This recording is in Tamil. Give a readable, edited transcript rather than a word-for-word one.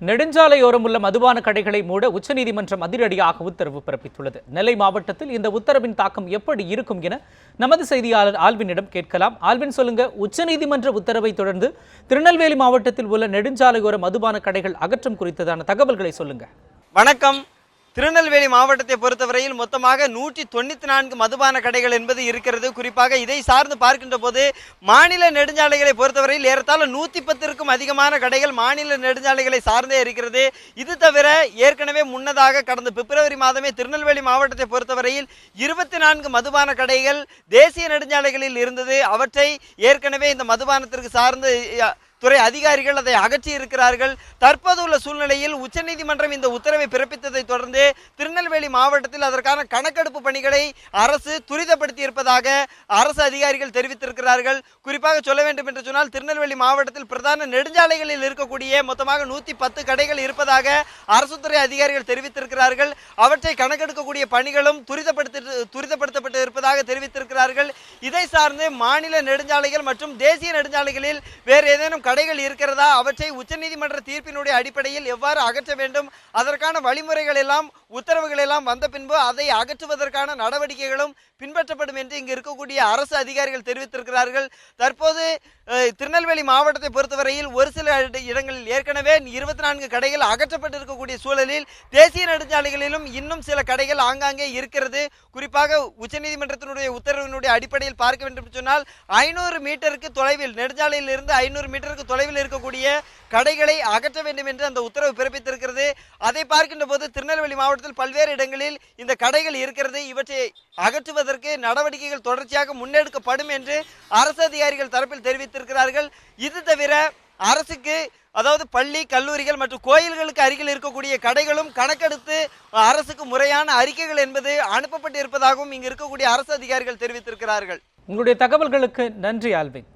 நெடுஞ்சாலையோரம் உள்ள மதுபான கடைகளை மூட உச்சநீதிமன்றம் அதிரடியாக உத்தரவு பிறப்பித்துள்ளது. நெல்லை மாவட்டத்தில் இந்த உத்தரவின் தாக்கம் எப்படி இருக்கும் என நமது செய்தியாளர் ஆல்வினிடம் கேட்கலாம். ஆல்வின், சொல்லுங்க, உச்சநீதிமன்ற உத்தரவை தொடர்ந்து திருநெல்வேலி மாவட்டத்தில் உள்ள நெடுஞ்சாலையோர மதுபான கடைகள் அகற்றம் குறித்ததான தகவல்களை சொல்லுங்க. வணக்கம். திருநெல்வேலி மாவட்டத்தை பொறுத்தவரையில் மொத்தமாக 194 மதுபான கடைகள் என்பது இருக்கிறது. குறிப்பாக இதை சார்ந்து பார்க்கின்ற போது மாநில நெடுஞ்சாலைகளை பொறுத்தவரையில் ஏறத்தாழ 110க்கும் அதிகமான கடைகள் மாநில நெடுஞ்சாலைகளை சார்ந்தே இருக்கிறது. இது தவிர ஏற்கனவே முன்னதாக கடந்த பிப்ரவரி மாதமே திருநெல்வேலி மாவட்டத்தை பொறுத்தவரையில் 24 மதுபான கடைகள் தேசிய நெடுஞ்சாலைகளில் இருந்தது. அவற்றை ஏற்கனவே இந்த மதுபானத்திற்கு சார்ந்து துறை அதிகாரிகள் அதை அகற்றி இருக்கிறார்கள். தற்போதுள்ள சூழ்நிலையில் உச்சநீதிமன்றம் இந்த உத்தரவை பிறப்பித்ததை தொடர்ந்து திருநெல்வேலி மாவட்டத்தில் அதற்கான கணக்கெடுப்பு பணிகளை அரசு துரிதப்படுத்தி இருப்பதாக அரசு அதிகாரிகள் தெரிவித்திருக்கிறார்கள். குறிப்பாக சொல்ல வேண்டும் என்று சொன்னால் திருநெல்வேலி மாவட்டத்தில் பிரதான நெடுஞ்சாலைகளில் இருக்கக்கூடிய மொத்தமாக 110 கடைகள் இருப்பதாக அரசு துறை அதிகாரிகள் தெரிவித்திருக்கிறார்கள். அவற்றை கணக்கெடுக்கக்கூடிய பணிகளும் துரிதப்படுத்தப்பட்டு இருப்பதாக தெரிவித்திருக்கிறார்கள். இதை சார்ந்து மாநில நெடுஞ்சாலைகள் மற்றும் தேசிய நெடுஞ்சாலைகளில் வேறு ஏதேனும் கடைகள் இருக்கிறதா, அவற்றை உச்சநீதிமன்ற தீர்ப்பினுடைய அடிப்படையில் எவ்வாறு அகற்ற வேண்டும், அதற்கான வழிமுறைகள் எல்லாம் உத்தரவுகள் எல்லாம் வந்த பின்பு அதை அகற்றுவதற்கான நடவடிக்கைகளும் பின்பற்றப்படும் என்று இங்கு இருக்கக்கூடிய அரசு அதிகாரிகள் தெரிவித்திருக்கிறார்கள். தற்போது திருநெல்வேலி மாவட்டத்தை பொறுத்தவரையில் ஒரு சில இடங்களில் ஏற்கனவே 24 கடைகள் அகற்றப்பட்டிருக்கக்கூடிய சூழலில் தேசிய நெடுஞ்சாலைகளிலும் இன்னும் சில கடைகள் ஆங்காங்கே இருக்கிறது. குறிப்பாக உச்சநீதிமன்றத்தினுடைய உத்தரவினுடைய அடிப்படையில் பார்க்க வேண்டும் சொன்னால் 500 மீட்டருக்கு தொலைவில், நெடுஞ்சாலையில் இருந்து 500 மீட்டருக்கு தொலைவில் இருக்கக்கூடிய கடைகளை அகற்ற வேண்டும் என்று அந்த உத்தரவு பிறப்பித்திருக்கிறது. அதை பார்க்கின்ற போது திருநெல்வேலி மாவட்டத்தில் பல்வேறு இடங்களில் இந்த கடைகள் இருக்கிறது. இவற்றை அகற்றுவதற்கு நடவடிக்கைகள் தொடர்ச்சியாக முன்னெடுக்கப்படும் என்று அரசு அதிகாரிகள் தரப்பில் தெரிவித்திருக்கிறார்கள். இது தவிர அரசுக்கு, அதாவது பள்ளி, கல்லூரிகள் மற்றும் கோயில்களுக்கு அருகில் இருக்கக்கூடிய கடைகளும் கணக்கெடுத்து அரசுக்கு முறையான அறிக்கைகள் என்பது அனுப்பப்பட்டு இருப்பதாகவும் இங்கு இருக்கக்கூடிய அரசு அதிகாரிகள் தெரிவித்திருக்கிறார்கள். உங்களுடைய தகவல்களுக்கு நன்றி ஆல்வின்.